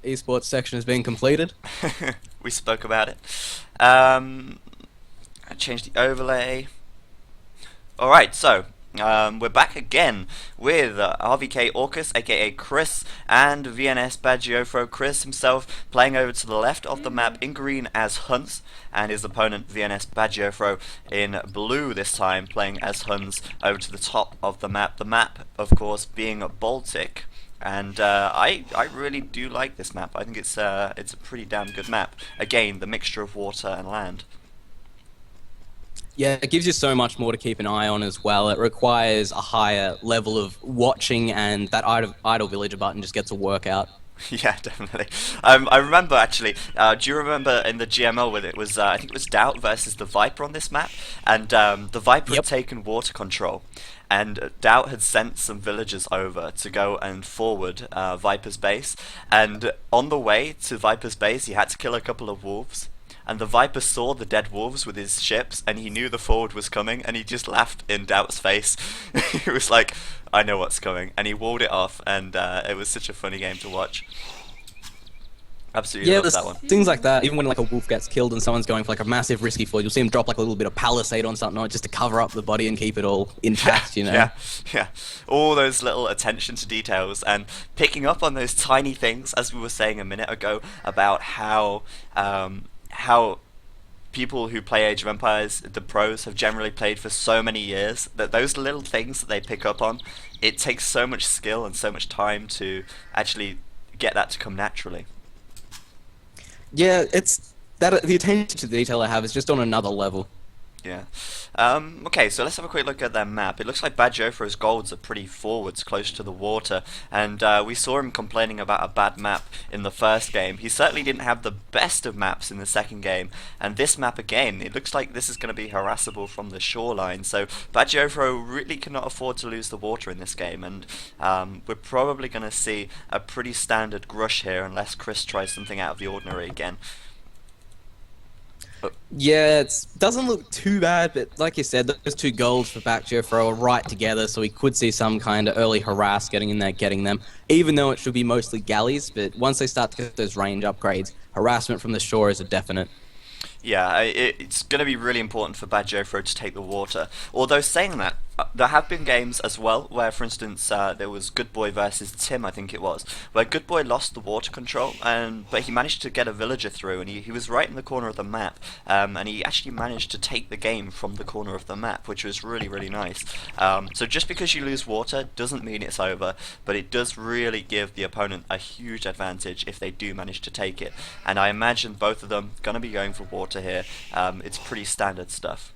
esports section has been completed. We spoke about it. I changed the overlay. Alright, so we're back again with RVK Orcus, aka Chris, and VNS bacgioifro. Chris himself playing over to the left of the map in green as Huns, and his opponent VNS bacgioifro in blue this time playing as Huns over to the top of the map. The map, of course, being Baltic. And I really do like this map. I think it's a pretty damn good map. Again, the mixture of water and land. Yeah, it gives you so much more to keep an eye on as well. It requires a higher level of watching, and that idle villager button just gets a workout. Yeah, definitely. I remember actually. Do you remember in the GML with it was I think it was Doubt versus the Viper on this map, and the Viper had Yep. taken water control, and Doubt had sent some villagers over to go and forward Viper's base, and on the way to Viper's base he had to kill a couple of wolves. And the Viper saw the dead wolves with his ships, and he knew the forward was coming, and he just laughed in Doubt's face. He was like, I know what's coming. And he walled it off, and it was such a funny game to watch. Absolutely Yeah, loved there's that one. things like that. Even when like a wolf gets killed and someone's going for like a massive risky flood, you'll see him drop like a little bit of palisade on something on it just to cover up the body and keep it all intact, you know? Yeah, yeah. All those little attention to details and picking up on those tiny things, as we were saying a minute ago, about how people who play Age of Empires, the pros, have generally played for so many years that those little things that they pick up on, it takes so much skill and so much time to actually get that to come naturally. Yeah, it's that the attention to detail I have is just on another level. Yeah. Okay, so let's have a quick look at their map. It looks like bacgioifro's golds are pretty forwards, close to the water, and we saw him complaining about a bad map in the first game. He certainly didn't have the best of maps in the second game, and this map again, it looks like this is going to be harassable from the shoreline, so bacgioifro really cannot afford to lose the water in this game, and we're probably going to see a pretty standard Grush here unless Chris tries something out of the ordinary again. Yeah, it doesn't look too bad, but like you said, those two goals for bacgioifro are right together, so we could see some kind of early harass getting in there, getting them, even though it should be mostly galleys, but once they start to get those range upgrades, harassment from the shore is a definite. Yeah, it's going to be really important for bacgioifro to take the water. Although saying that, there have been games as well where, for instance, there was Good Boy versus Tim, I think it was, where Good Boy lost the water control, but he managed to get a villager through, and he was right in the corner of the map, and he actually managed to take the game from the corner of the map, which was really, really nice. So just because you lose water doesn't mean it's over, but it does really give the opponent a huge advantage if they do manage to take it. And I imagine both of them going to be going for water here. It's pretty standard stuff.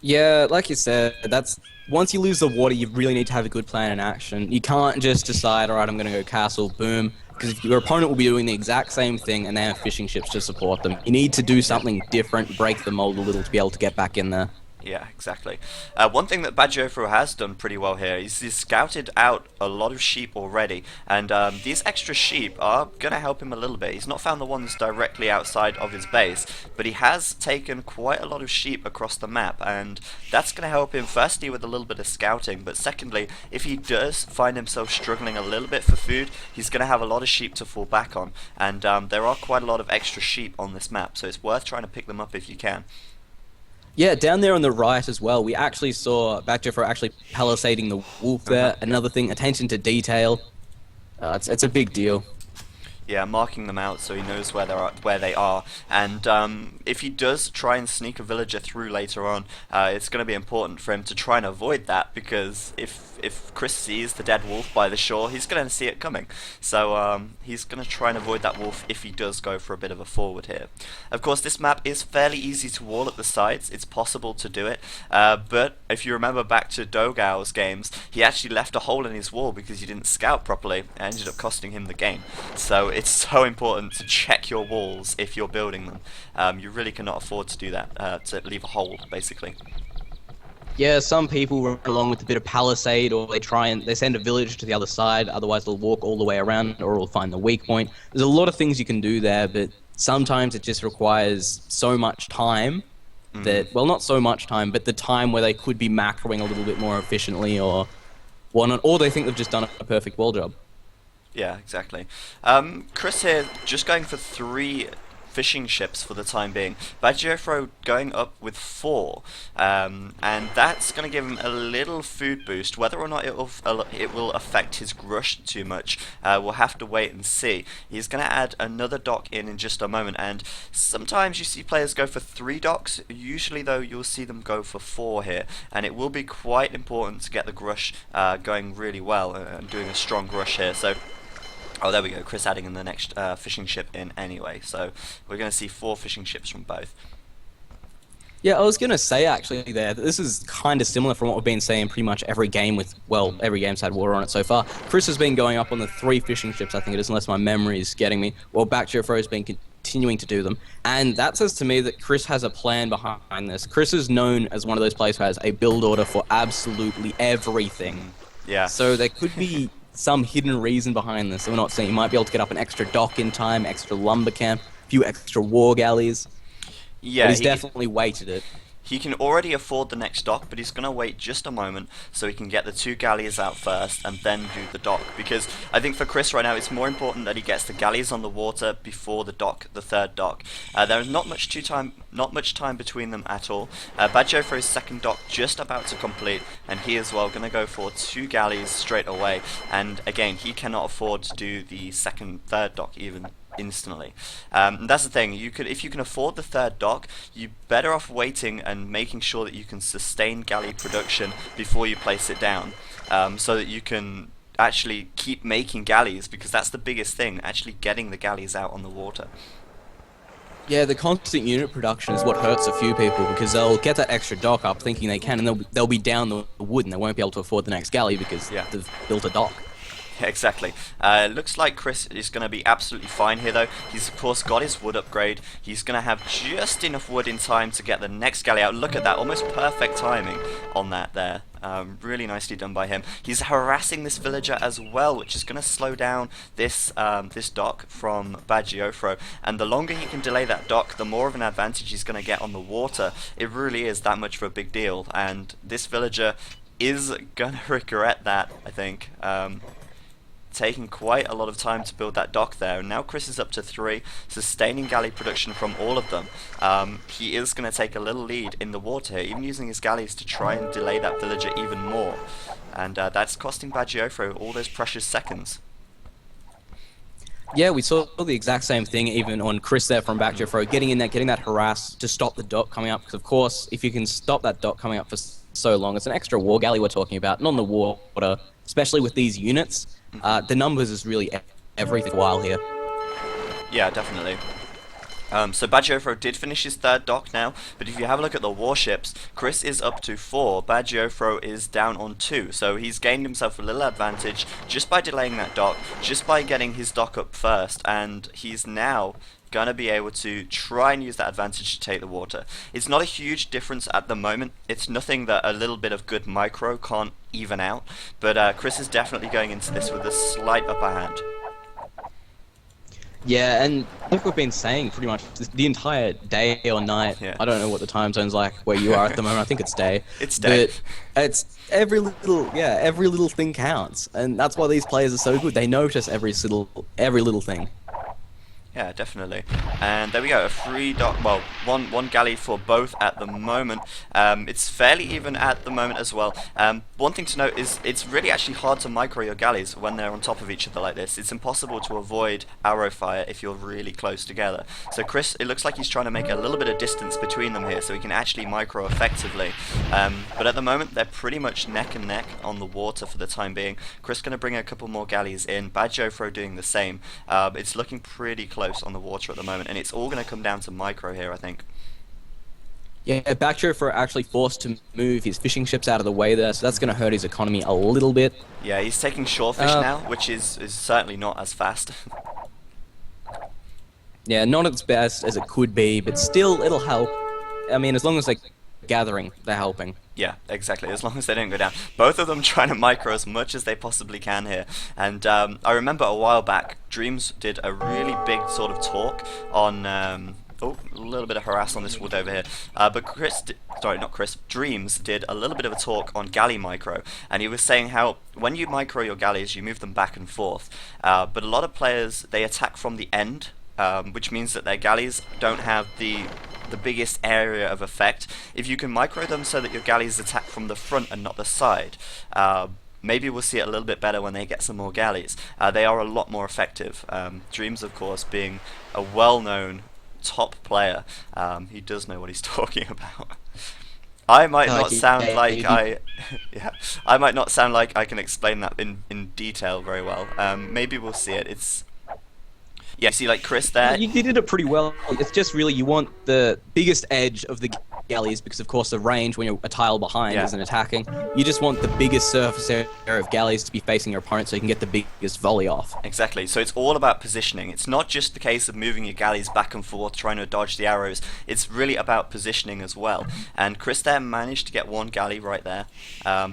Yeah, like you said, that's once you lose the water, you really need to have a good plan in action. You can't just decide, all right, I'm going to go castle, boom, because your opponent will be doing the exact same thing, and they have fishing ships to support them. You need to do something different, break the mold a little to be able to get back in there. Yeah, exactly. One thing that bacgioifro has done pretty well here is he's scouted out a lot of sheep already, and these extra sheep are going to help him a little bit. He's not found the ones directly outside of his base, but he has taken quite a lot of sheep across the map, and that's going to help him firstly with a little bit of scouting, but secondly, if he does find himself struggling a little bit for food, he's going to have a lot of sheep to fall back on, and there are quite a lot of extra sheep on this map, so it's worth trying to pick them up if you can. Yeah, down there on the right as well, we actually saw bacgioifro actually palisading the wolf there. Another thing, attention to detail. It's a big deal. Yeah, marking them out so he knows where they are. And if he does try and sneak a villager through later on, it's going to be important for him to try and avoid that, because if Chris sees the dead wolf by the shore, he's going to see it coming. So he's going to try and avoid that wolf if he does go for a bit of a forward here. Of course, this map is fairly easy to wall at the sides. It's possible to do it. But if you remember back to Dogao's games, he actually left a hole in his wall because he didn't scout properly, and ended up costing him the game. So it's so important to check your walls if you're building them. You really cannot afford to do that, to leave a hole, basically. Yeah, some people run along with a bit of palisade, or they send a villager to the other side, otherwise they'll walk all the way around, or they'll find the weak point. There's a lot of things you can do there, but sometimes it just requires so much time that, well, not so much time, but the time where they could be macroing a little bit more efficiently, or whatnot, or they think they've just done a perfect wall job. Yeah, exactly. Chris here just going for 3 fishing ships for the time being. Bacgioifro going up with 4, and that's going to give him a little food boost. Whether or not it will affect his grush too much, we'll have to wait and see. He's going to add another dock in just a moment, and sometimes you see players go for 3 docks. Usually, though, you'll see them go for 4 here, and it will be quite important to get the grush going really well and doing a strong grush here. So. Oh, there we go. Chris adding in the next fishing ship in anyway. So we're going to see 4 fishing ships from both. Yeah, I was going to say actually there that this is kind of similar from what we've been saying pretty much every game with, well, every game's had water on it so far. Chris has been going up on the 3 fishing ships, I think it is, unless my memory is getting me. Well, bacgioifro has been continuing to do them. And that says to me that Chris has a plan behind this. Chris is known as one of those players who has a build order for absolutely everything. Yeah. So there could be some hidden reason behind this that we're not seeing. You might be able to get up an extra dock in time, extra lumber camp, a few extra war galleys. Yeah, but he's definitely weighted it. He can already afford the next dock, but he's going to wait just a moment so he can get the 2 galleys out first and then do the dock. Because I think for Chris right now, it's more important that he gets the galleys on the water before the dock, the 3rd dock. There is not much time between them at all. Bacgioifro's 2nd dock just about to complete, and he as well going to go for 2 galleys straight away. And again, he cannot afford to do the 2nd, 3rd dock even instantly. That's the thing. If you can afford the 3rd dock, you're better off waiting and making sure that you can sustain galley production before you place it down, so that you can actually keep making galleys, because that's the biggest thing, actually getting the galleys out on the water. Yeah, the constant unit production is what hurts a few people, because they'll get that extra dock up thinking they can, and they'll be down the wood and they won't be able to afford the next galley because they've built a dock. Exactly. Looks like Chris is going to be absolutely fine here, though. He's, of course, got his wood upgrade. He's going to have just enough wood in time to get the next galley out. Look at that. Almost perfect timing on that there. Really nicely done by him. He's harassing this villager as well, which is going to slow down this this dock from Bacgioifro. And the longer he can delay that dock, the more of an advantage he's going to get on the water. It really is that much of a big deal. And this villager is going to regret that, I think. Taking quite a lot of time to build that dock there, and now Chris is up to 3, sustaining galley production from all of them. He is going to take a little lead in the water here, even using his galleys to try and delay that villager even more, and that's costing Bacgioifro all those precious seconds. Yeah, we saw the exact same thing even on Chris there from bacgioifro, getting in there, getting that harass to stop the dock coming up, because of course if you can stop that dock coming up for so long, it's an extra war galley we're talking about, not on the water, especially with these units. The numbers is really everything while here. Yeah, definitely. So Bacgioifro did finish his 3rd dock now, but if you have a look at the warships, Chris is up to 4, Bacgioifro is down on 2, so he's gained himself a little advantage just by delaying that dock, just by getting his dock up first, and he's now gonna be able to try and use that advantage to take the water. It's not a huge difference at the moment. It's nothing that a little bit of good micro can't even out, but Chris is definitely going into this with a slight upper hand. Yeah, and like we've been saying pretty much the entire day or night, Yeah. I don't know what the time zone's like where you are at the moment, I think it's day. It's day. But it's every little thing counts, and that's why these players are so good. They notice every little thing. Yeah, definitely. And there we go, a 3 dock, well, one galley for both at the moment. It's fairly even at the moment as well. One thing to note is it's really actually hard to micro your galleys when they're on top of each other like this. It's impossible to avoid arrow fire if you're really close together. So Chris, it looks like he's trying to make a little bit of distance between them here so he can actually micro effectively. But at the moment they're pretty much neck and neck on the water for the time being. Chris going to bring a couple more galleys in, Bacgioifro doing the same. It's looking pretty close on the water at the moment, and it's all going to come down to micro here, I think. Yeah, bacgioifro actually forced to move his fishing ships out of the way there, so that's going to hurt his economy a little bit. Yeah, he's taking shorefish now, which is certainly not as fast. Yeah, not as best as it could be, but still, it'll help. I mean, as long as they're gathering, they're helping. Yeah, exactly, as long as they don't go down. Both of them trying to micro as much as they possibly can here. And I remember a while back, Dreams did a really big sort of talk on Oh, a little bit of harass on this wood over here. But sorry, not Chris, Dreams did a little bit of a talk on galley micro, and he was saying how when you micro your galleys, you move them back and forth. But a lot of players, they attack from the end, which means that their galleys don't have the biggest area of effect. If you can micro them so that your galleys attack from the front and not the side, maybe we'll see it a little bit better when they get some more galleys. They are a lot more effective. Dreams, of course, being a well-known top player, he does know what he's talking about. I might not sound like yeah, I might not sound like I can explain that in detail very well. Maybe we'll see it. It's yeah, see, like Chris there. You did it pretty well. It's just really you want the biggest edge of the galleys because, of course, the range when you're a tile behind isn't attacking. You just want the biggest surface area of galleys to be facing your opponent so you can get the biggest volley off. Exactly. So it's all about positioning. It's not just the case of moving your galleys back and forth, trying to dodge the arrows. It's really about positioning as well. And Chris there managed to get one galley right there.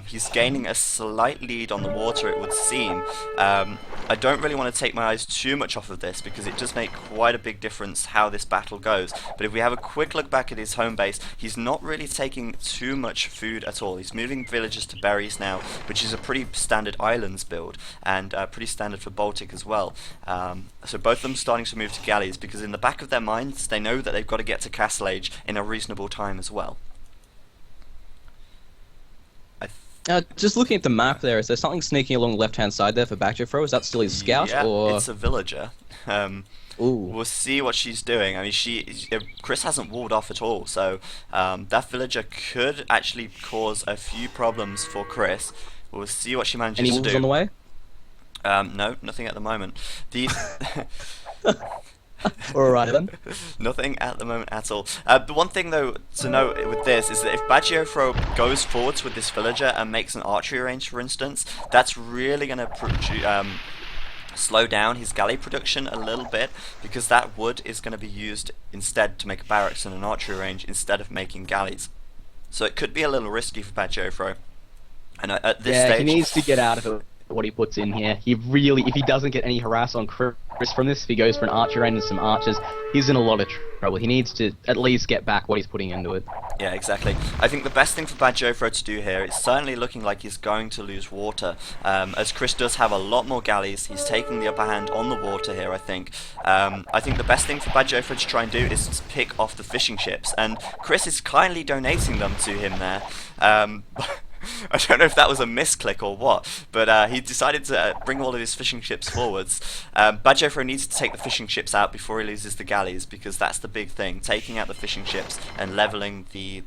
He's gaining a slight lead on the water, it would seem. I don't really want to take my eyes too much off of this because it does make quite a big difference how this battle goes. But if we have a quick look back at his home base, he's not really taking too much food at all. He's moving villagers to berries now, which is a pretty standard islands build, and pretty standard for Baltic as well. So both of them starting to move to galleys because in the back of their minds, they know that they've got to get to Castle Age in a reasonable time as well. Just looking at the map there, is there something sneaking along the left-hand side there for bacgioifro? Is that still his scout? Yeah, or it's a villager. We'll see what she's doing. I mean, Chris hasn't walled off at all, so that villager could actually cause a few problems for Chris. We'll see what she manages to do. Any wolves on the way? No, nothing at the moment. The Alright then. Nothing at the moment at all. The one thing though to note with this is that if bacgioifro goes forwards with this villager and makes an archery range, for instance, that's really going to slow down his galley production a little bit because that wood is going to be used instead to make a barracks and an archery range instead of making galleys. So it could be a little risky for bacgioifro. And at this stage, he needs to get out of it. What he puts in here, he really, if he doesn't get any harass on Chris from this, if he goes for an archer range and some archers, he's in a lot of trouble. He needs to at least get back what he's putting into it. Yeah, exactly. I think the best thing for bacgioifro to do here is certainly looking like he's going to lose water, as Chris does have a lot more galleys. He's taking the upper hand on the water here, I think. I think the best thing for bacgioifro to try and do is pick off the fishing ships, and Chris is kindly donating them to him there. I don't know if that was a misclick or what, but he decided to bring all of his fishing ships forwards. bacgioifro needs to take the fishing ships out before he loses the galleys, because that's the big thing: taking out the fishing ships and leveling the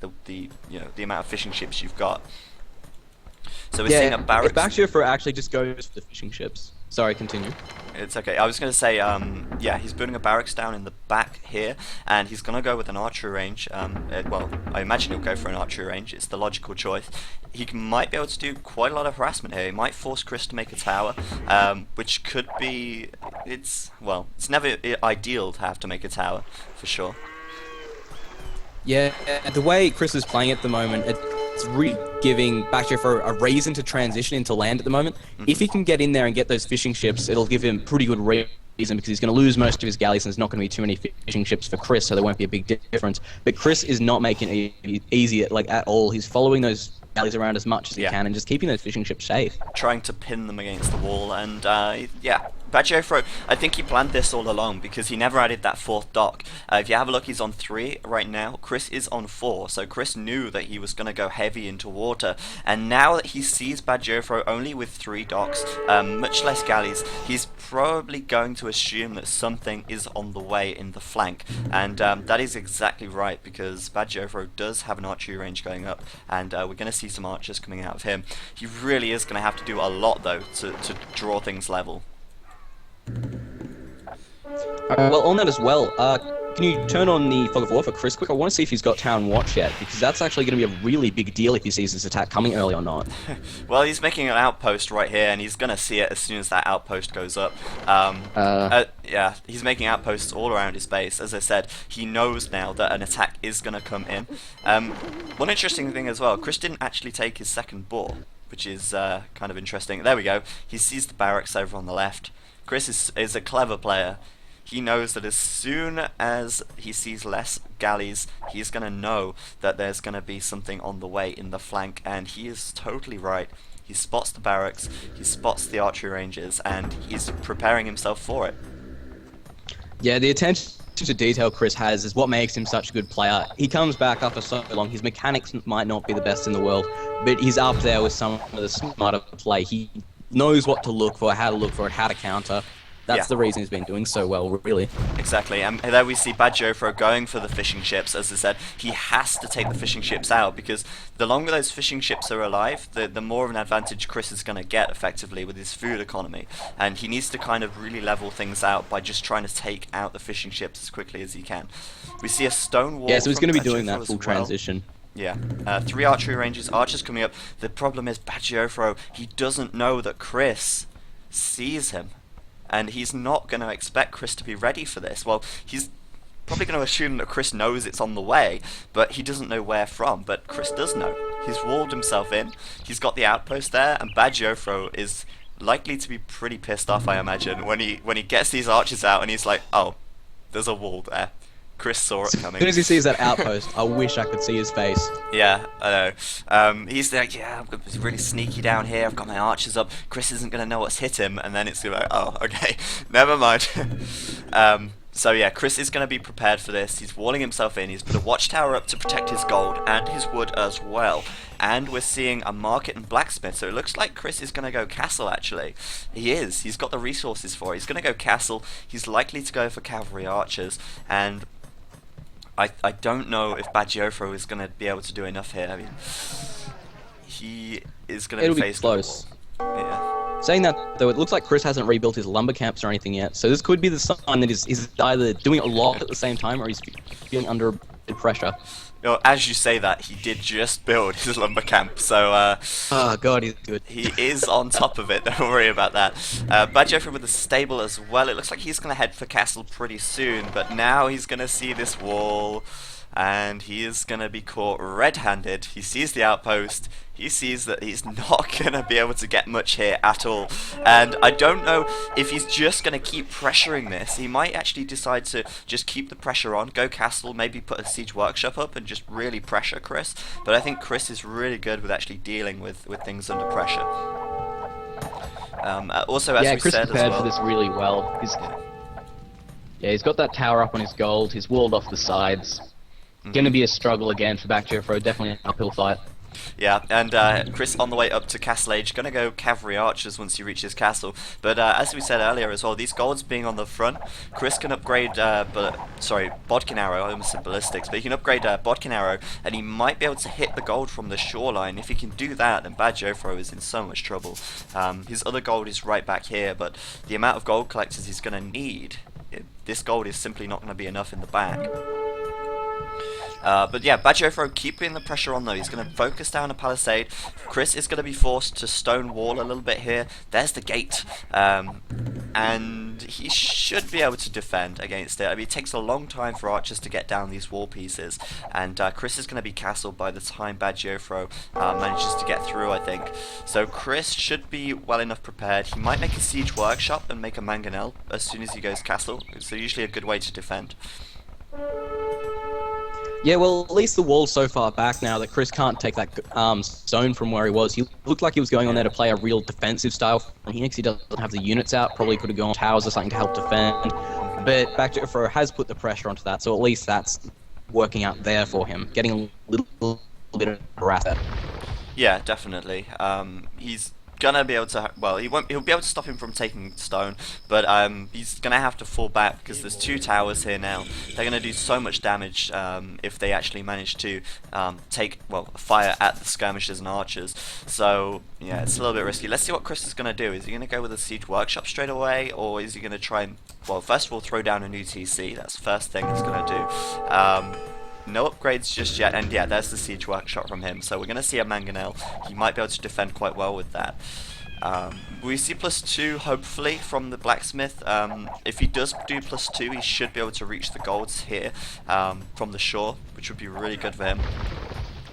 amount of fishing ships you've got. So we're seeing a barracks. If bacgioifro actually just goes for the fishing ships. Sorry, continue. It's okay. I was going to say, yeah, he's building a barracks down in the back here, and he's going to go with an archery range. Well, I imagine he'll go for an archery range. It's the logical choice. He might be able to do quite a lot of harassment here. He might force Chris to make a tower, which could be... it's never ideal to have to make a tower, for sure. Yeah, the way Chris is playing at the moment, it's really giving bacgioifro a reason to transition into land at the moment. If he can get in there and get those fishing ships, it'll give him pretty good reason because he's going to lose most of his galleys and there's not going to be too many fishing ships for Chris, so there won't be a big difference. But Chris is not making it easy at all. He's following those galleys around as much as he can and just keeping those fishing ships safe. Trying to pin them against the wall, and yeah, bacgioifro, I think he planned this all along because he never added that fourth dock. If you have a look, he's on 3 right now. Chris is on 4, so Chris knew that he was going to go heavy into water, and now that he sees bacgioifro only with 3 docks, much less galleys, he's probably going to assume that something is on the way in the flank, and that is exactly right because bacgioifro does have an archery range going up, and we're going to see some archers coming out of him. He really is going to have to do a lot though to draw things level. Well, on that as well, can you turn on the Fog of War for Chris quick? I want to see if he's got Town Watch yet, because that's actually going to be a really big deal if he sees this attack coming early or not. Well, he's making an outpost right here, and he's going to see it as soon as that outpost goes up. Yeah, he's making outposts all around his base. As I said, he knows now that an attack is going to come in. One interesting thing as well, Chris didn't actually take his second boar, which is kind of interesting. There we go. He sees the barracks over on the left. Chris is a clever player. he knows that as soon as he sees less galleys, he's going to know that there's going to be something on the way in the flank, and he is totally right. He spots the barracks, he spots the archery ranges, and he's preparing himself for it. Yeah, the attention to detail Chris has is what makes him such a good player. He comes back after so long. His mechanics might not be the best in the world, but he's up there with some of the smarter play. He knows what to look for, how to look for it, how to counter. That's the reason he's been doing so well, really. Exactly, and there we see bacgioifro going for the fishing ships. As I said, he has to take the fishing ships out, because the longer those fishing ships are alive, the more of an advantage Chris is going to get, effectively, with his food economy. And he needs to kind of really level things out by just trying to take out the fishing ships as quickly as he can. We see a stone wall. Yeah, so he's going to be doing bacgioifro that full as well. transition. Yeah, 3 archery ranges, archers coming up. The problem is bacgioifro, he doesn't know that Chris sees him. And he's not going to expect Chris to be ready for this. Well, he's probably going to assume that Chris knows it's on the way, but he doesn't know where from. But Chris does know. He's walled himself in, he's got the outpost there, and bacgioifro is likely to be pretty pissed off, I imagine, when he gets these archers out and he's like, oh, there's a wall there. Chris saw it coming. As soon as he sees that outpost, I wish I could see his face. Yeah, I know. He's like, yeah, I'm really sneaky down here. I've got my archers up. Chris isn't going to know what's hit him. And then it's like, oh, okay, never mind. So yeah, Chris is going to be prepared for this. He's walling himself in. He's put a watchtower up to protect his gold and his wood as well. And we're seeing a market and blacksmith. So it looks like Chris is going to go castle, actually. He is. He's got the resources for it. He's going to go castle. He's likely to go for cavalry archers. And I don't know if bacgioifro is going to be able to do enough here. I mean, he is going to be faced close. Yeah. Saying that, though, it looks like Chris hasn't rebuilt his lumber camps or anything yet, so this could be the sign that he's either doing a lot at the same time or he's feeling under pressure. You know, as you say that, he did just build his lumber camp, so oh god, he's good. He is on top of it, don't worry about that. bacgioifro with the stable as well. It looks like he's going to head for castle pretty soon, but now he's going to see this wall, and he is going to be caught red-handed. He sees the outpost, he sees that he's not going to be able to get much here at all, and I don't know if he's just going to keep pressuring this. He might actually decide to just keep the pressure on, go castle, maybe put a siege workshop up and just really pressure Chris, but I think Chris is really good with actually dealing with things under pressure. Also, as we Chris said prepared as well, for this really well. He's got that tower up on his gold, he's walled off the sides. Going to be a struggle again for bacgioifro, definitely an uphill fight. Yeah, and Chris on the way up to Castle Age, going to go cavalry archers once he reaches castle. But as we said earlier as well, these golds being on the front, Chris can upgrade, bodkin arrow, I almost said ballistics, but he can upgrade bodkin arrow, and he might be able to hit the gold from the shoreline. If he can do that, then bacgioifro is in so much trouble. His other gold is right back here, but the amount of gold collectors he's going to need, this gold is simply not going to be enough in the back. But yeah, bacgioifro keeping the pressure on though. He's going to focus down a palisade. Chris is going to be forced to stone wall a little bit here. There's the gate. And he should be able to defend against it. I mean, it takes a long time for archers to get down these wall pieces. And Chris is going to be castled by the time bacgioifro manages to get through, I think. So Chris should be well enough prepared. He might make a siege workshop and make a mangonel as soon as he goes castle. It's usually a good way to defend. Yeah, well, at least the wall's so far back now that Chris can't take that stone from where he was. He looked like he was going on there to play a real defensive style from here because he doesn't have the units out. Probably could have gone towers or something to help defend. But bacgioifro has put the pressure onto that, so at least that's working out there for him, getting a little bit of harass there. Yeah, definitely. He's gonna be able to, well, he'll be able to stop him from taking stone, but he's gonna have to fall back because there's 2 towers here now. They're gonna do so much damage if they actually manage to fire at the skirmishers and archers. So yeah, it's a little bit risky. Let's see what Chris is gonna do. Is he gonna go with a siege workshop straight away, or is he gonna try and, well, first of all, throw down a new TC? That's the first thing he's gonna do. No upgrades just yet, and yeah, there's the siege workshop from him, so we're going to see a mangonel. He might be able to defend quite well with that. We see +2, hopefully, from the blacksmith. If he does do +2, he should be able to reach the golds here from the shore, which would be really good for him.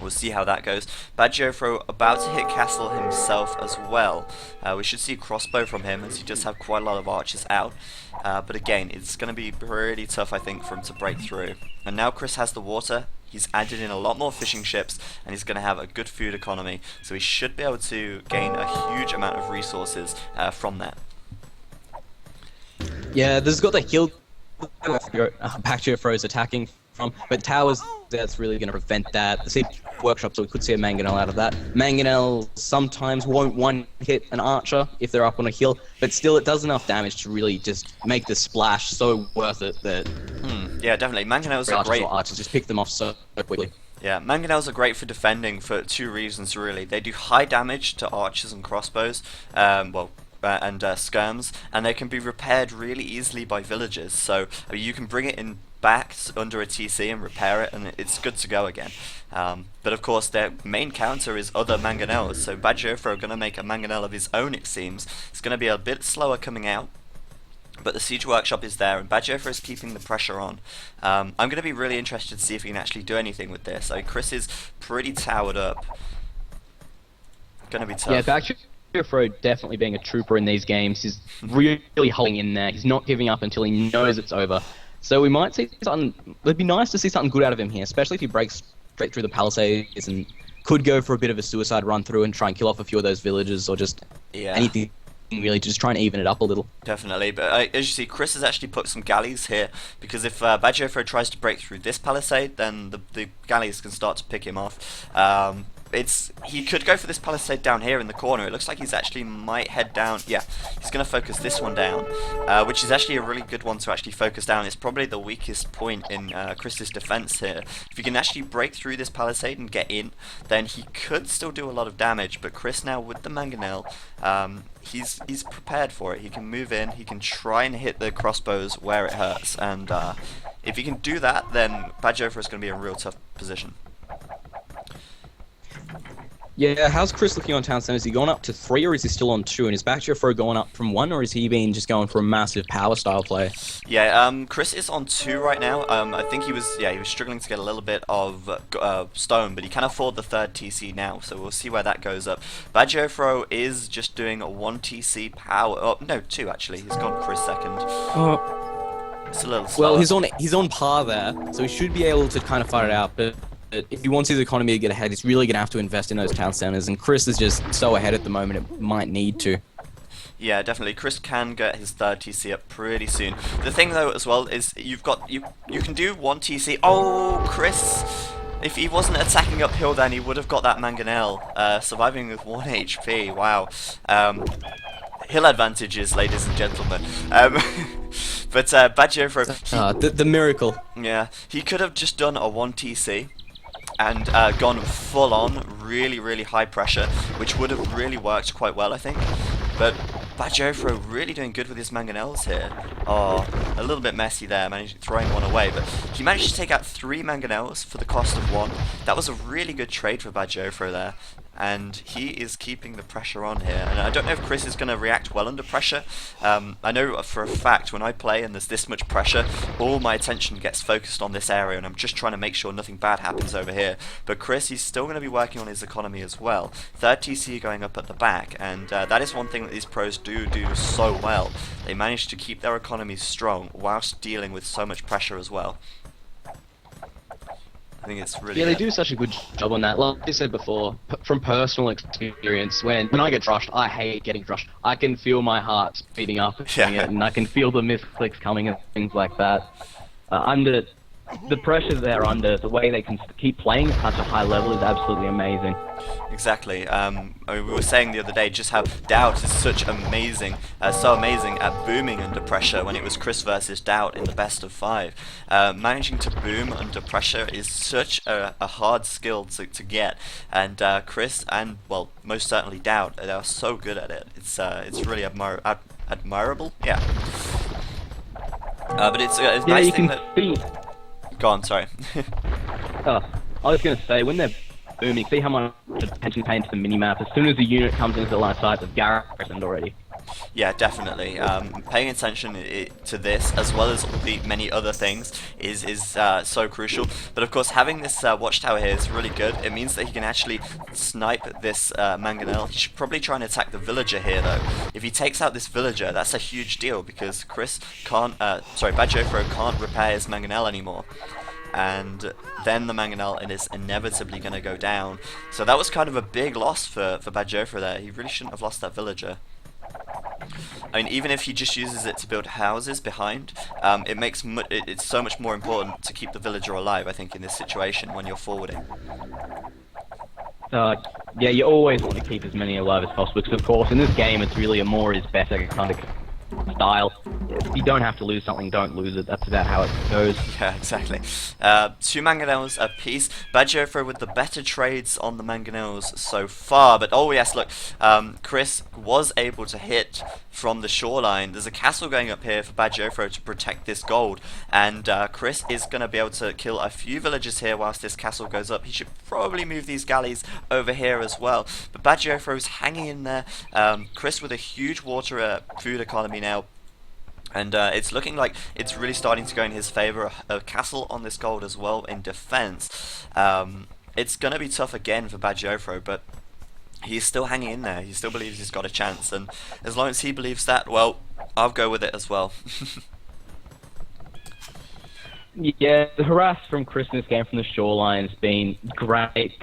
We'll see how that goes. Bacgiofro about to hit castle himself as well. We should see a crossbow from him, as he does have quite a lot of archers out. But again, it's going to be pretty tough, I think, for him to break through. And now Chris has the water. He's added in a lot more fishing ships, and he's going to have a good food economy. So he should be able to gain a huge amount of resources from that. Yeah, there's got the hill Bacgiofro is attacking from, but towers, that's really going to prevent that. The siege workshop, so we could see a mangonel out of that. Mangonel sometimes won't one-hit an archer if they're up on a hill, but still it does enough damage to really just make the splash so worth it that... Yeah, definitely. Mangonels are great. Archers just pick them off so quickly. Yeah, mangonels are great for defending for two reasons, really. They do high damage to archers and crossbows, and skirms, and they can be repaired really easily by villagers. So you can bring it in back under a TC and repair it, and it's good to go again. But of course, their main counter is other mangonels. So Bacgiofro are going to make a mangonel of his own. It seems it's going to be a bit slower coming out. But the siege workshop is there, and Bacgiofro is keeping the pressure on. I'm going to be really interested to see if he can actually do anything with this. Chris is pretty towered up. Going to be tough. Yeah, Bacgiofro definitely being a trooper in these games. He's really holding in there. He's not giving up until he knows it's over. So we might see something. It'd be nice to see something good out of him here, especially if he breaks straight through the palisades and could go for a bit of a suicide run through and try and kill off a few of those villagers, or just anything really, just try and even it up a little. Definitely, but as you see, Chris has actually put some galleys here, because if Bacgiofro tries to break through this palisade, then the galleys can start to pick him off. He could go for this palisade down here in the corner. It looks like he's actually might head down. Yeah, he's going to focus this one down, which is actually a really good one to actually focus down. It's probably the weakest point in Chris's defense here. If he can actually break through this palisade and get in, then he could still do a lot of damage. But Chris now with the mangonel, he's prepared for it. He can move in. He can try and hit the crossbows where it hurts. And if he can do that, then Bacgiofro is going to be in a real tough position. Yeah, how's Chris looking on town centre? Is he gone up to 3, or is he still on 2? And is Bacgiofro going up from 1, or is he been just going for a massive power style play? Yeah, Chris is on 2 right now. I think he was struggling to get a little bit of stone, but he can afford the 3rd TC now, so we'll see where that goes up. Bacgiofro is just doing a 1 TC power. Oh, no, 2 actually. He's gone for his 2nd. It's a little slower. Well, he's on par there, so he should be able to kind of fight it out, but if he wants his economy to get ahead, he's really going to have to invest in those town centers, and Chris is just so ahead at the moment, it might need to. Yeah, definitely. Chris can get his 3rd TC up pretty soon. The thing, though, as well, is you can do 1 TC. Oh, Chris! If he wasn't attacking uphill, then he would have got that mangonel, surviving with 1 HP. Wow. Hill advantages, ladies and gentlemen. But Bacgiofro... the miracle. Yeah, he could have just done a 1 TC and gone full on, really high pressure, which would have really worked quite well, I think. But Bacgiofro really doing good with his mangonels here. Oh, a little bit messy there, throwing 1 away, but he managed to take out 3 mangonels for the cost of 1. That was a really good trade for Bacgiofro there. And he is keeping the pressure on here. And I don't know if Chris is going to react well under pressure. I know for a fact when I play and there's this much pressure, all my attention gets focused on this area, and I'm just trying to make sure nothing bad happens over here. But Chris, he's still going to be working on his economy as well. 3rd TC going up at the back, and that is one thing that these pros do so well. They manage to keep their economies strong whilst dealing with so much pressure as well. I think it's really... Yeah, they do such a good job on that. Like I said before, from personal experience, when I get rushed, I hate getting rushed. I can feel my heart speeding up, and I can feel the misclicks coming and things like that. Under the pressure they're under, the way they can keep playing at such a high level is absolutely amazing. Exactly. I mean, we were saying the other day just how Doubt is so amazing at booming under pressure when it was Chris versus Doubt in the best of 5. Managing to boom under pressure is such a hard skill to get, and Chris and, well, most certainly Doubt, they are so good at it. It's really admirable. Yeah. But it's a nice thing that... Go on, sorry. I was going to say, when they're booming, see how much attention paid to the minimap. As soon as the unit comes into the line of sight, they've garrisoned already. Yeah, definitely. Paying attention to this, as well as all the many other things, is so crucial. But of course, having this watchtower here is really good. It means that he can actually snipe this mangonel. He should probably try and attack the villager here, though. If he takes out this villager, that's a huge deal because Chris can't. Sorry, bacgioifro can't repair his mangonel anymore. And then the mangonel is inevitably going to go down. So that was kind of a big loss for bacgioifro there. He really shouldn't have lost that villager. I mean, even if he just uses it to build houses behind, it's so much more important to keep the villager alive, I think, in this situation when you're forwarding. Uh, yeah, you always want to keep as many alive as possible, because of course in this game it's really a more is better kind of style. If you don't have to lose something, don't lose it. That's about how it goes. Yeah, exactly. 2 mangonels apiece. bacgioifro with the better trades on the mangonels so far. But oh yes, look, Chris was able to hit from the shoreline. There's a castle going up here for bacgioifro to protect this gold, and Chris is going to be able to kill a few villagers here whilst this castle goes up. He should probably move these galleys over here as well. But bacgioifro is hanging in there. Chris with a huge water food economy now. And it's looking like it's really starting to go in his favour. A castle on this gold as well in defence. It's going to be tough again for bacgioifro, but he's still hanging in there. He still believes he's got a chance, and as long as he believes that, well, I'll go with it as well. Yeah, the harass from Chris in this game from the shoreline has been great.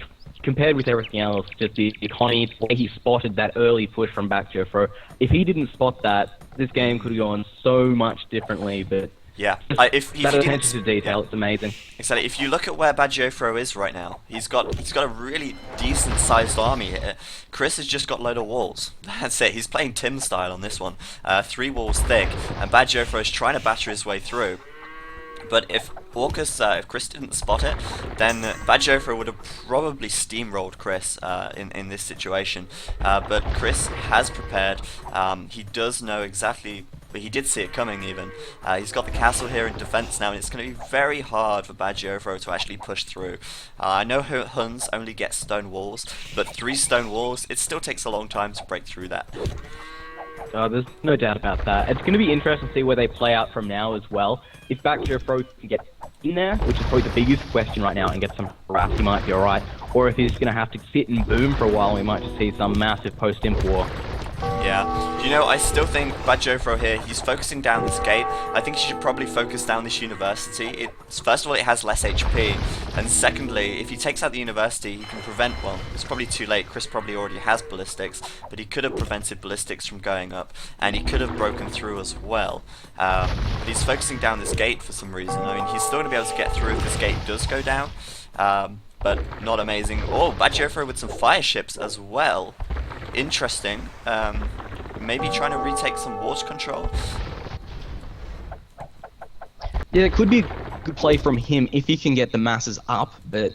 Compared with everything else, just the economy, the way he spotted that early push from bacgioifro. If he didn't spot that, this game could have gone so much differently, but yeah, if that attention to detail, it's amazing. Exactly. If you look at where bacgioifro is right now, he's got a really decent sized army here. Chris has just got a load of walls. That's it. He's playing Tim style on this one. 3 walls thick, and bacgioifro is trying to batter his way through. But if Chris didn't spot it, then bacgioifro would have probably steamrolled Chris in this situation. But Chris has prepared. He does know exactly. But he did see it coming even. He's got the castle here in defense now, and it's going to be very hard for bacgioifro to actually push through. I know Huns only get stone walls, but 3 stone walls, it still takes a long time to break through that. There's no doubt about that. It's going to be interesting to see where they play out from now as well. If bacgioifro can get in there, which is probably the biggest question right now, and get some harass, he might be alright. Or if he's going to have to sit and boom for a while, we might just see some massive post-imp war. Yeah, you know, I still think bacgioifro here, he's focusing down this gate. I think he should probably focus down this university. First of all, it has less HP, and secondly, if he takes out the university, he can prevent, well, it's probably too late. Chris probably already has ballistics, but he could have prevented ballistics from going up, and he could have broken through as well. But he's focusing down this gate for some reason. I mean, he's still going to be able to get through if this gate does go down, but not amazing. Oh, bacgioifro with some fire ships as well. Interesting. Maybe trying to retake some water control. Yeah, it could be a good play from him if he can get the masses up, but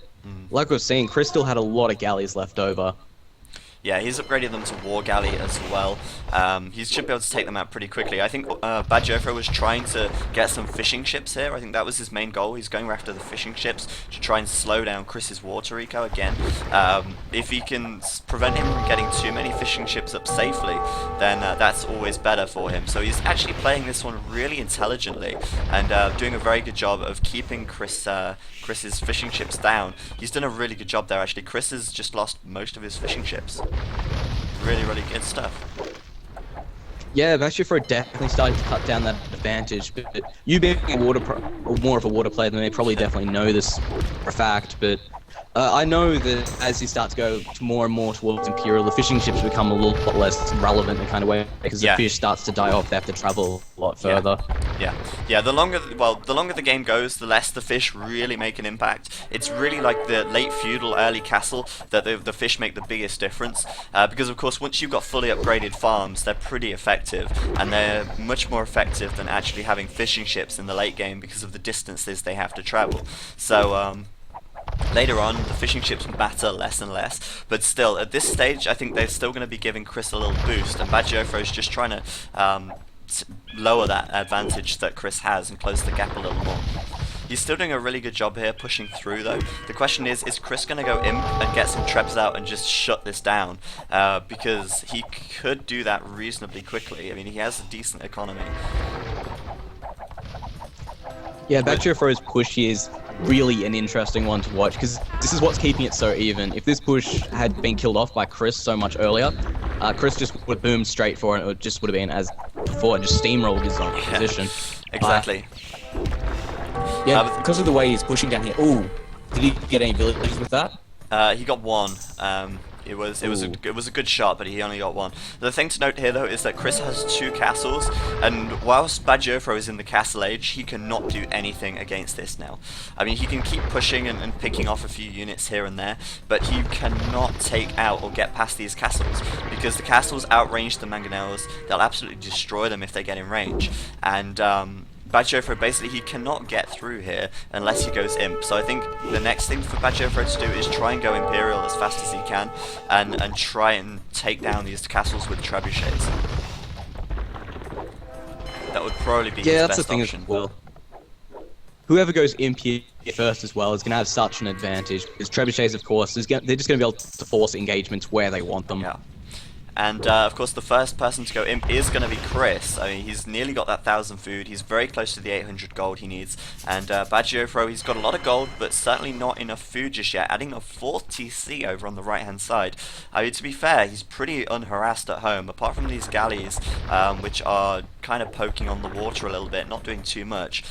like I was saying, Chris still had a lot of galleys left over. Yeah, he's upgraded them to War Galley as well. He should be able to take them out pretty quickly. I think bacgioifro was trying to get some fishing ships here. I think that was his main goal. He's going after the fishing ships to try and slow down Chris's water eco again. If he can prevent him from getting too many fishing ships up safely, then that's always better for him. So he's actually playing this one really intelligently and doing a very good job of keeping Chris's fishing ships down. He's done a really good job there, actually. Chris has just lost most of his fishing ships. Really, really good stuff. Yeah, bacgioifro definitely starting to cut down that advantage, but you being more of a water player than me probably definitely know this for a fact, but I know that as you start to go more and more towards Imperial, the fishing ships become a little less relevant in a kind of way, because the fish starts to die off, they have to travel a lot further. Yeah, the longer the game goes, the less the fish really make an impact. It's really like the late feudal, early castle that the fish make the biggest difference, because of course once you've got fully upgraded farms, they're pretty effective, and they're much more effective than actually having fishing ships in the late game because of the distances they have to travel. So later on, the fishing ships matter less and less, but still, at this stage, I think they're still going to be giving Chris a little boost, and bacgioifro is just trying to lower that advantage that Chris has and close the gap a little more. He's still doing a really good job here, pushing through though. The question is Chris going to go imp and get some trebs out and just shut this down? Because he could do that reasonably quickly. I mean, he has a decent economy. Yeah, bacgioifro's push here is really an interesting one to watch because this is what's keeping it so even. If this push had been killed off by Chris so much earlier, Chris just would have boomed straight for it. It just would have been as before, just steamrolled his position. Exactly. Yeah, because of the way he's pushing down here. Ooh, did he get any villages with that? He got one. It was a good shot, but he only got one. The thing to note here, though, is that Chris has 2 castles, and whilst bacgioifro is in the castle age, he cannot do anything against this now. I mean, he can keep pushing and picking off a few units here and there, but he cannot take out or get past these castles, because the castles outrange the mangonels. They'll absolutely destroy them if they get in range, and bacgioifro, basically, he cannot get through here unless he goes imp. So I think the next thing for bacgioifro to do is try and go imperial as fast as he can, and try and take down these castles with trebuchets. That would probably be his best option. Well, whoever goes imp here first as well is going to have such an advantage, because trebuchets, of course, they're just going to be able to force engagements where they want them. Yeah. And of course the first person to go imp is going to be Chris. I mean, he's nearly got that 1,000 food, he's very close to the 800 gold he needs, and bacgioifro, he's got a lot of gold but certainly not enough food just yet, adding a 4 TC over on the right hand side. I mean, to be fair, he's pretty unharassed at home, apart from these galleys which are kind of poking on the water a little bit, not doing too much.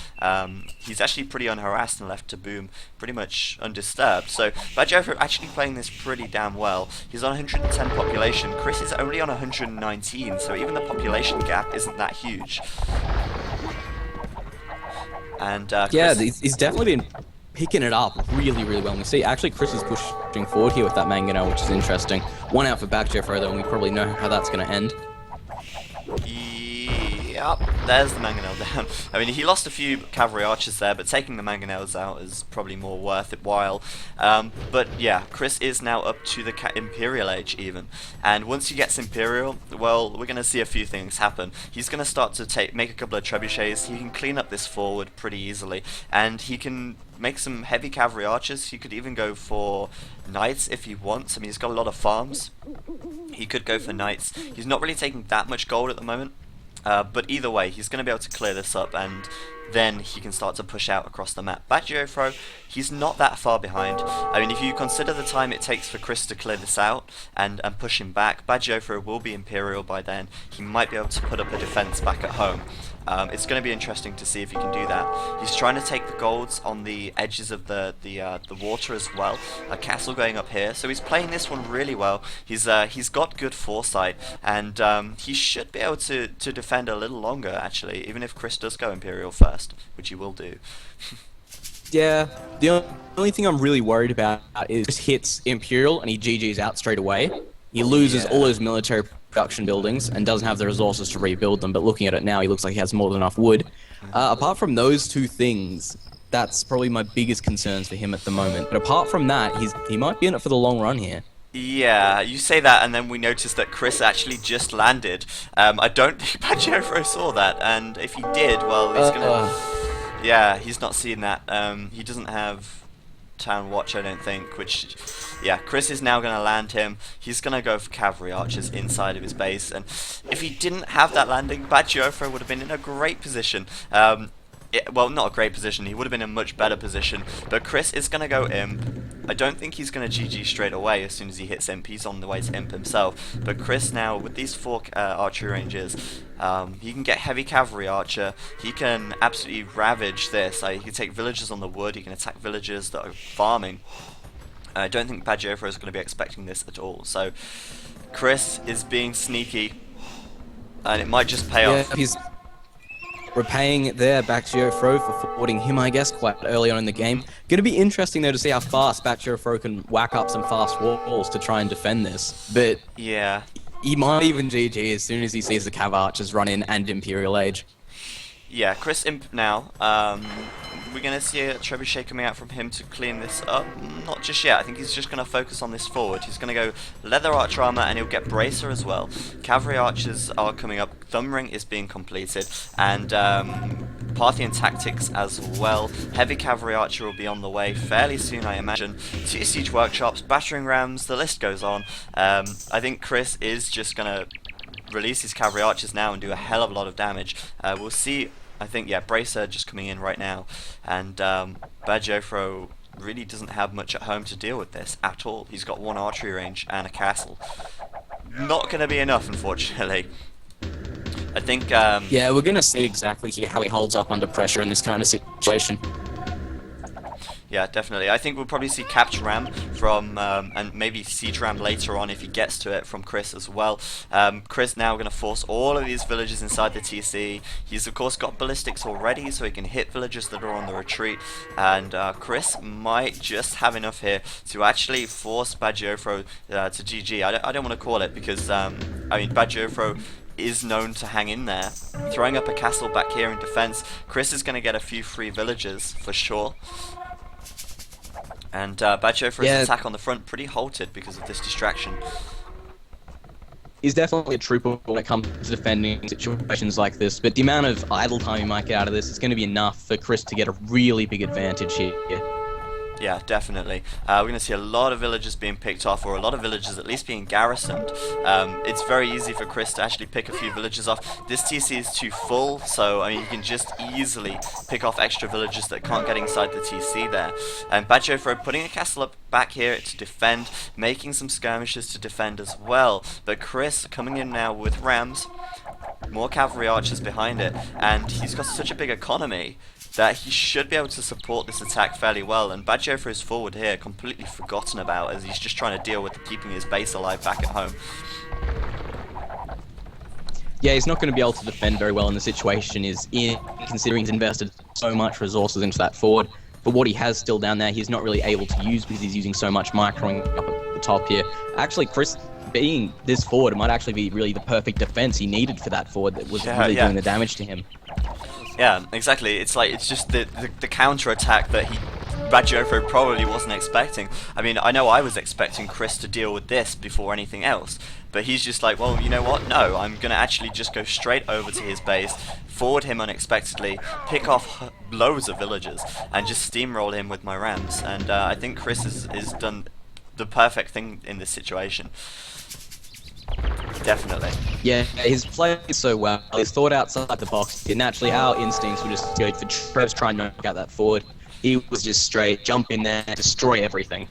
He's actually pretty unharassed and left to boom pretty much undisturbed. So bacgioifro actually playing this pretty damn well. He's on 110 population, Chris is only on 119, so even the population gap isn't that huge. And yeah, he's definitely been picking it up really, really well. And we see actually Chris is pushing forward here with that mangonel, which is interesting. One out for bacgioifro though, and we probably know how that's going to end. Yep, there's the mangonel down. I mean, he lost a few cavalry archers there, but taking the mangonels out is probably more worth it while. But yeah, Chris is now up to the Imperial Age even. And once he gets Imperial, well, we're going to see a few things happen. He's going to start to make a couple of trebuchets. He can clean up this forward pretty easily. And he can make some heavy cavalry archers. He could even go for knights if he wants. I mean, he's got a lot of farms. He could go for knights. He's not really taking that much gold at the moment. But either way, he's going to be able to clear this up, and then he can start to push out across the map. bacgioifro, he's not that far behind. I mean, if you consider the time it takes for Chris to clear this out and push him back, bacgioifro will be Imperial by then. He might be able to put up a defense back at home. It's going to be interesting to see if he can do that. He's trying to take the golds on the edges of the water as well. A castle going up here, so he's playing this one really well. He's got good foresight, and he should be able to defend a little longer actually, even if Chris does go Imperial first, which he will do. Yeah, the only thing I'm really worried about is Chris hits Imperial and he GG's out straight away. He loses all those military production buildings and doesn't have the resources to rebuild them, but looking at it now, he looks like he has more than enough wood. Apart from those 2 things, that's probably my biggest concerns for him at the moment. But apart from that, he might be in it for the long run here. Yeah, you say that, and then we notice that Chris actually just landed. I don't think bacgioifro saw that, and if he did, well, he's gonna... Yeah, he's not seeing that. He doesn't have Town Watch, I don't think, which... Yeah, Chris is now going to land him. He's going to go for cavalry archers inside of his base, and if he didn't have that landing, bacgioifro would have been in a great position. Well, not a great position, he would have been in a much better position, but Chris is going to go imp. I don't think he's going to GG straight away as soon as he hits imp. He's on the way to imp himself, but Chris now, with these 4 archery ranges, he can get heavy cavalry archer, he can absolutely ravage this. He can take villagers on the wood, he can attack villagers that are farming. I don't think bacgioifro is going to be expecting this at all, so Chris is being sneaky, and it might just pay off. He's repaying there bacgioifro for forwarding him, I guess, quite early on in the game. Going to be interesting though to see how fast bacgioifro can whack up some fast walls to try and defend this. But yeah, he might even GG as soon as he sees the cav archers run in and Imperial Age. Yeah, Chris imp now. we're going to see a trebuchet coming out from him to clean this up? Not just yet. I think he's just going to focus on this forward. He's going to go leather archer armor, and he'll get bracer as well. Cavalry archers are coming up. Thumb ring is being completed, and Parthian tactics as well. Heavy cavalry archer will be on the way fairly soon, I imagine. Siege workshops, battering rams, the list goes on. I think Chris is just going to release his cavalry archers now and do a hell of a lot of damage. We'll see. I think, yeah, bracer just coming in right now, and bacgioifro really doesn't have much at home to deal with this at all. He's got one archery range and a castle. Not going to be enough, unfortunately. I think... yeah, we're going to see exactly how he holds up under pressure in this kind of situation. Yeah, definitely. I think we'll probably see Capture Ram from, and maybe Siege Ram later on if he gets to it from Chris as well. Chris now going to force all of these villages inside the TC. He's of course got ballistics already, so he can hit villages that are on the retreat. And Chris might just have enough here to actually force bacgioifro to GG. I don't want to call it because, I mean, bacgioifro is known to hang in there. Throwing up a castle back here in defense, Chris is going to get a few free villages for sure. And bacgioifro's attack on the front pretty halted because of this distraction. He's definitely a trooper when it comes to defending situations like this, but the amount of idle time he might get out of this is going to be enough for Chris to get a really big advantage here. Yeah, definitely. We're going to see a lot of villages being picked off, or a lot of villages at least being garrisoned. It's very easy for Chris to actually pick a few villages off. This TC is too full, so I mean, you can just easily pick off extra villages that can't get inside the TC there. And bacgioifro putting a castle up back here to defend, making some skirmishes to defend as well. But Chris coming in now with rams, more cavalry archers behind it, and he's got such a big economy that he should be able to support this attack fairly well, and bacgioifro's forward here completely forgotten about as he's just trying to deal with keeping his base alive back at home. Yeah, he's not going to be able to defend very well in the situation considering he's invested so much resources into that forward. But what he has still down there, he's not really able to use because he's using so much microing up at the top here. Actually, Chris being this forward might actually be really the perfect defense he needed for that forward that was really doing the damage to him. Yeah, exactly. It's like, it's just the counter attack that bacgioifro probably wasn't expecting. I mean, I know I was expecting Chris to deal with this before anything else, but he's just like, well, you know what? No, I'm going to actually just go straight over to his base, forward him unexpectedly, pick off loads of villagers, and just steamroll him with my rams. And I think Chris has done the perfect thing in this situation. Definitely. Yeah, he's played so well. He's thought outside the box. Naturally, our instincts were just go for Trev's try and knock out that forward. He was just straight, jump in there, destroy everything.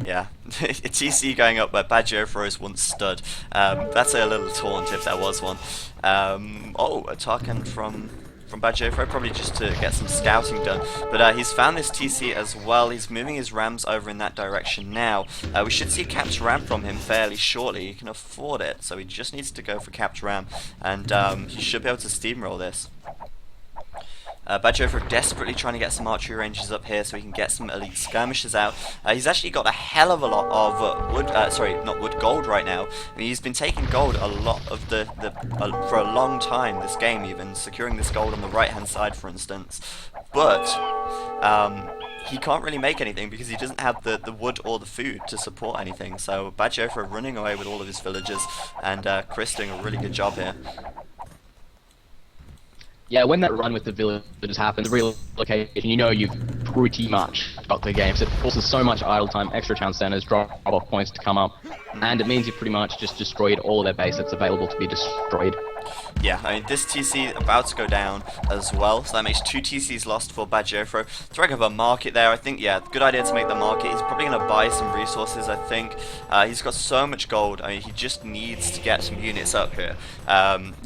Yeah, TC going up where bacgioifro is once stood. That's a little taunt if there was one. Oh, a Turkman from bacgioifro, probably just to get some scouting done. But he's found this TC as well. He's moving his rams over in that direction now. We should see Capture Ram from him fairly shortly. He can afford it, so he just needs to go for Capture Ram, and he should be able to steamroll this. bacgioifro desperately trying to get some archery ranges up here so he can get some elite skirmishers out. He's actually got a hell of a lot of gold right now. I mean, he's been taking gold a lot of for a long time this game, even securing this gold on the right hand side, for instance. But he can't really make anything because he doesn't have the wood or the food to support anything. So bacgioifro running away with all of his villagers, and Chris doing a really good job here. Yeah, when that run with the villagers happens, relocation, you know you've pretty much got the game. So it forces so much idle time, extra town centers, drop-off points to come up, and it means you pretty much just destroyed all their base that's available to be destroyed. Yeah, I mean, this TC about to go down as well, so that makes 2 TCs lost for bacgioifro. Throwing up a market there, I think, yeah, good idea to make the market. He's probably going to buy some resources, I think. He's got so much gold, I mean, he just needs to get some units up here.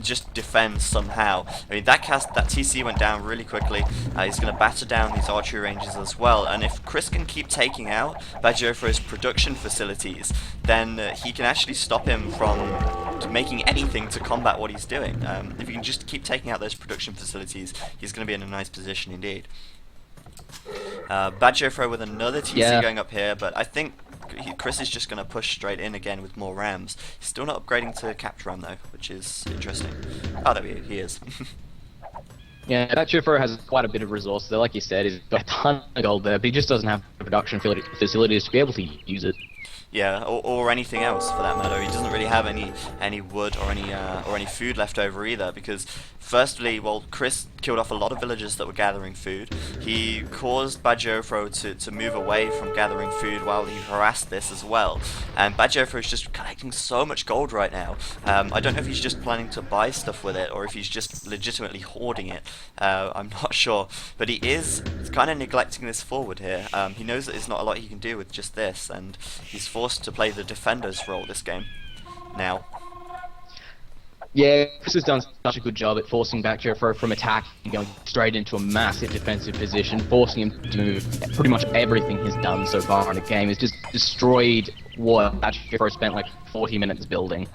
Just defend somehow. I mean, that TC went down really quickly. He's going to batter down these archery ranges as well, and if Chris can keep taking out bacgioifro's production facilities, then he can actually stop him from making anything to combat what he's doing. If he can just keep taking out those production facilities, he's going to be in a nice position indeed. bacgioifro with another TC going up here, but I think Chris is just going to push straight in again with more rams. He's still not upgrading to Capture Ram though, which is interesting. Oh, there he is. Yeah, that Chifro has quite a bit of resources there. Like you said, he's got a ton of gold there, but he just doesn't have the production facilities to be able to use it. Yeah, or anything else for that matter. He doesn't really have any wood or any food left over either because firstly, well, Chris killed off a lot of villagers that were gathering food. He caused bacgioifro to move away from gathering food while he harassed this as well. And bacgioifro is just collecting so much gold right now. I don't know if he's just planning to buy stuff with it or if he's just legitimately hoarding it. I'm not sure, but he is kind of neglecting this forward here. He knows that there's not a lot he can do with just this, and he's forced to play the defender's role this game now. Yeah, Chris has done such a good job at forcing back Jeffro from attack and going straight into a massive defensive position, forcing him to move. Pretty much everything he's done so far in the game has just destroyed what Jeffro spent like 40 minutes building.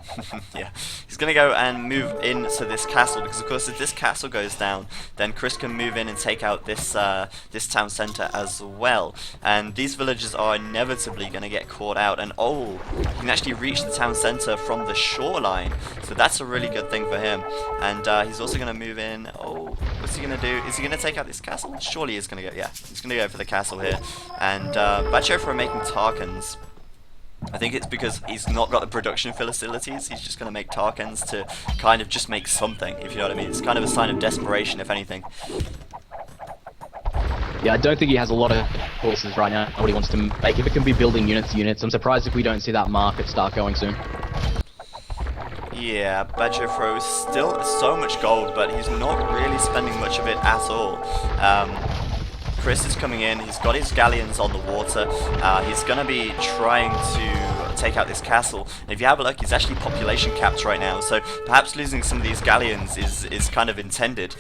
Yeah, he's gonna go and move into this castle because, of course, if this castle goes down, then Chris can move in and take out this this town center as well. And these villagers are inevitably gonna get caught out. And oh, he can actually reach the town center from the shoreline, so that's a really good thing for him. And he's also gonna move in. Oh, what's he gonna do? Is he gonna take out this castle? Surely he's gonna go. Yeah, he's gonna go for the castle here. And Bacho for making Tarkans. I think it's because he's not got the production facilities. He's just going to make Tarkans to kind of just make something, if you know what I mean. It's kind of a sign of desperation, if anything. Yeah, I don't think he has a lot of choices right now what he wants to make. If it can be building units, I'm surprised if we don't see that market start going soon. Yeah, Bacgiofro is still so much gold, but he's not really spending much of it at all. Chris is coming in, he's got his galleons on the water, he's going to be trying to take out this castle. And if you have a look, he's actually population capped right now, so perhaps losing some of these galleons is kind of intended.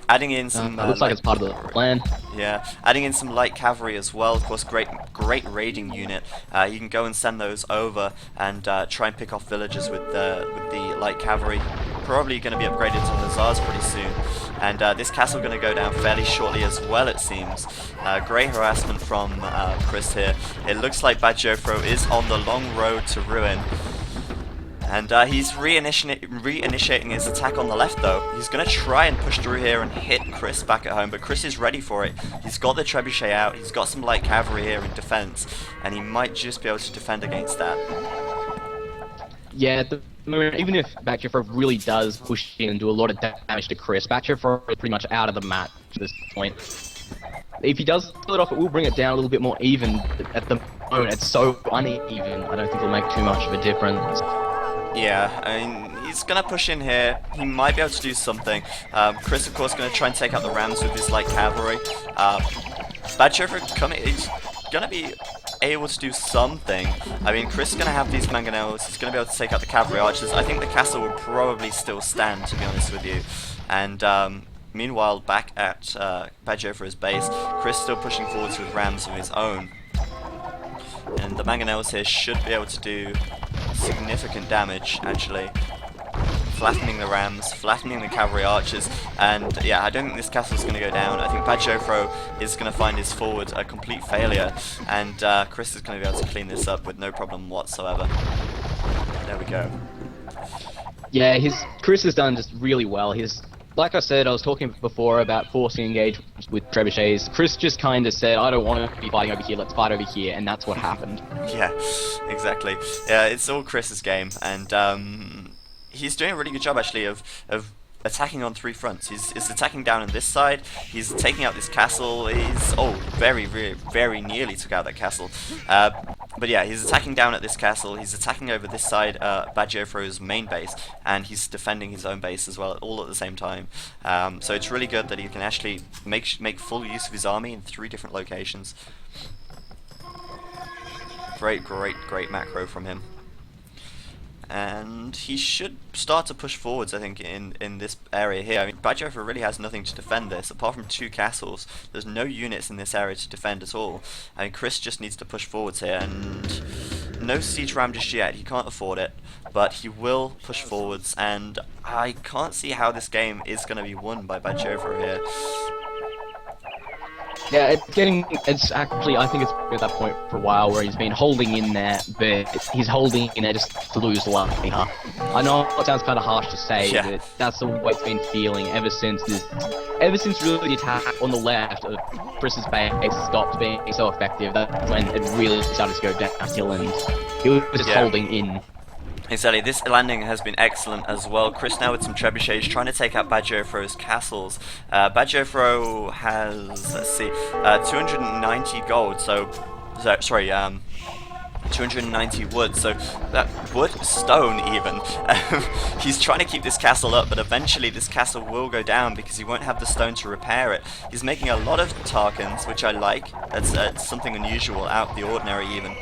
Adding in some... looks like it's part of the plan. Yeah, adding in some light cavalry as well, of course, great raiding unit. You can go and send those over and try and pick off villagers with the light cavalry. Probably going to be upgraded to hussars pretty soon. And this castle going to go down fairly shortly as well, it seems. Great harassment from Chris here. It looks like Bacgiofro is on the long road to ruin. And he's reinitiating his attack on the left, though. He's going to try and push through here and hit Chris back at home, but Chris is ready for it. He's got the trebuchet out, he's got some light cavalry here in defense, and he might just be able to defend against that. Yeah, at the moment, even if Bacgioifro really does push in and do a lot of damage to Chris, Bacgioifro is pretty much out of the map at this point. If he does pull it off, it will bring it down a little bit more even. At the moment, it's so uneven, I don't think it'll make too much of a difference. Yeah, I mean, he's going to push in here. He might be able to do something. Chris, of course, going to try and take out the rams with his light cavalry. Bacgiofro coming, he's going to be able to do something. I mean, Chris is going to have these mangonels. He's going to be able to take out the cavalry archers. I think the castle will probably still stand, to be honest with you. And meanwhile, back at Bacgiofro's base, Chris still pushing forwards with rams of his own. And the mangonels here should be able to do significant damage, actually. Flattening the rams, flattening the cavalry archers, and yeah, I don't think this castle's going to go down. I think Bacgiofro is going to find his forward a complete failure, and Chris is going to be able to clean this up with no problem whatsoever. There we go. Yeah, Chris has done just really well. Like I said, I was talking before about forcing engagements with trebuchets. Chris just kind of said, I don't want to be fighting over here, let's fight over here, and that's what happened. Yeah, exactly. Yeah, it's all Chris's game, and he's doing a really good job, actually, of attacking on three fronts. He's attacking down on this side, he's taking out this castle, he's, very nearly took out that castle. But yeah, he's attacking down at this castle, he's attacking over this side, Bacgiofro's main base, and he's defending his own base as well, all at the same time. So it's really good that he can actually make full use of his army in 3 different locations. Great macro from him. And he should start to push forwards, I think, in this area here. I mean, Bacgiofro really has nothing to defend this, apart from 2 castles. There's no units in this area to defend at all. I mean, Chris just needs to push forwards here, and no siege ram just yet. He can't afford it, but he will push forwards, and I can't see how this game is going to be won by Bacgiofro here. Yeah, it's getting. It's actually. I think it's at that point for a while where he's been holding in there, but he's holding in there just to lose life. I know it sounds kind of harsh to say, Yeah. but that's the way it's been feeling ever since really the attack on the left of Chris's base stopped being so effective. That's when it really started to go downhill, and he was just Yeah. holding in. Exactly, this landing has been excellent as well. Chris now with some trebuchets trying to take out bacgioifro's castles. Bacgioifro has, let's see, 290 gold, sorry, 290 wood, so that wood, stone even. He's trying to keep this castle up, but eventually this castle will go down because he won't have the stone to repair it. He's making a lot of Tarkans, which I like. That's something unusual, out of the ordinary even.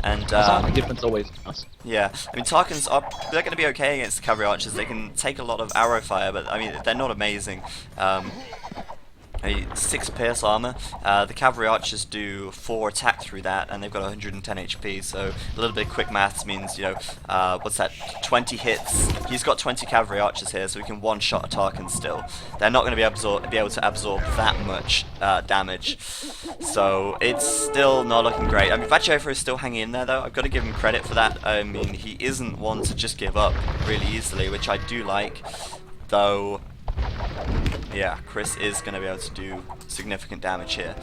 And The difference always us. yeah, I mean Tarkans they're going to be okay against the cavalry archers. They can take a lot of arrow fire, but I mean they're not amazing. 6 pierce armor. The cavalry archers do 4 attack through that, and they've got 110 HP. So a little bit of quick maths means, you know, what's that? 20 hits. He's got 20 cavalry archers here, so he can one-shot a Tarkan still. They're not going to be able to absorb that much damage. So it's still not looking great. I mean, bacgioifro is still hanging in there, though. I've got to give him credit for that. I mean, he isn't one to just give up really easily, which I do like, though. Yeah, Chris is going to be able to do significant damage here.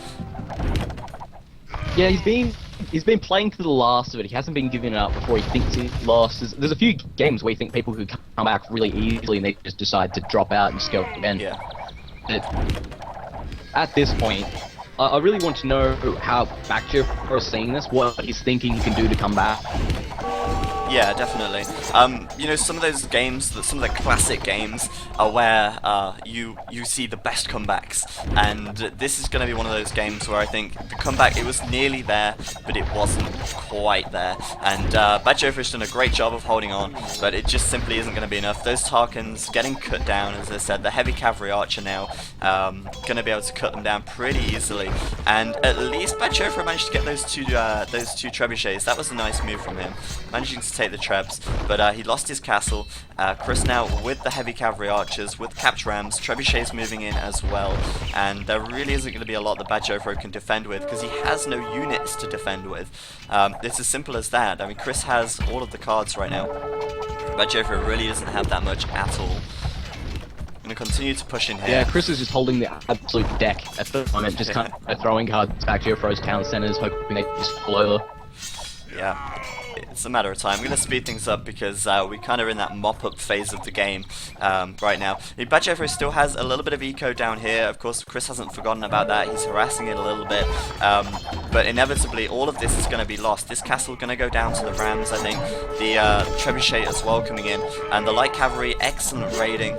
Yeah, he's been playing to the last of it. He hasn't been giving up before he thinks he's lost. There's a few games where you think people could come back really easily and they just decide to drop out and just go again. Yeah. But at this point, I really want to know how bacgioifro is seeing this, what he's thinking he can do to come back. Yeah, definitely. You know, some of those games, some of the classic games, are where you see the best comebacks, and this is going to be one of those games where I think the comeback, it was nearly there, but it wasn't quite there. And bacgioifro's done a great job of holding on, but it just simply isn't going to be enough. Those Tarkans getting cut down, as I said, the heavy cavalry archer now going to be able to cut them down pretty easily. And at least bacgioifro managed to get those two trebuchets. That was a nice move from him, managing to take the trebs, but he lost his castle. Chris now with the heavy cavalry archers, with capped rams, trebuchets moving in as well, and there really isn't going to be a lot that bacgioifro can defend with because he has no units to defend with. It's as simple as that. I mean, Chris has all of the cards right now. bacgioifro really doesn't have that much at all. I'm going to continue to push in here. Yeah, Chris is just holding the absolute deck at the moment, just kind of throwing cards bacgioifro's town centers, hoping they just fall over. Yeah, it's a matter of time. I'm going to speed things up because we're kind of in that mop-up phase of the game right now. bacgioifro still has a little bit of eco down here. Of course, Chris hasn't forgotten about that. He's harassing it a little bit. But inevitably, all of this is going to be lost. This castle is going to go down to the rams, I think. The trebuchet as well coming in. And the light cavalry, excellent raiding,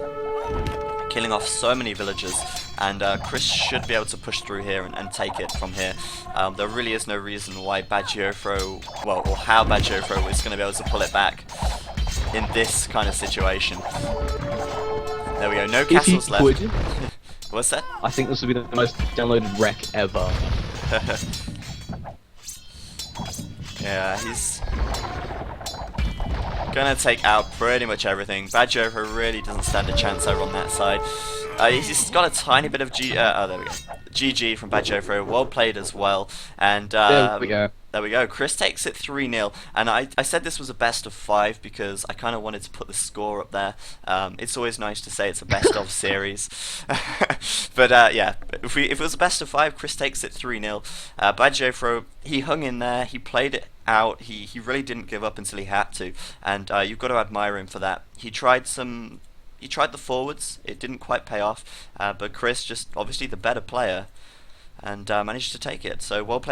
killing off so many villagers, and Chris should be able to push through here and take it from here. There really is no reason why bacgioifro, well, or how bacgioifro is going to be able to pull it back in this kind of situation. There we go, no castles left. What's that? I think this would be the most downloaded wreck ever. Yeah, he's gonna take out pretty much everything. bacgioifro really doesn't stand a chance over on that side. He's got a tiny bit of oh, there we go. GG from bacgioifro, well played as well. And There we go. there we go. Chris takes it 3-0, and I said this was a best of 5 because I kind of wanted to put the score up there. It's always nice to say it's a best of series, but yeah, if it was a best of 5, Chris takes it 3-0. bacgioifro, he hung in there, he played it out. He really didn't give up until he had to, and you've got to admire him for that. He tried the forwards, it didn't quite pay off, but Chris, just obviously the better player, and managed to take it. So well played.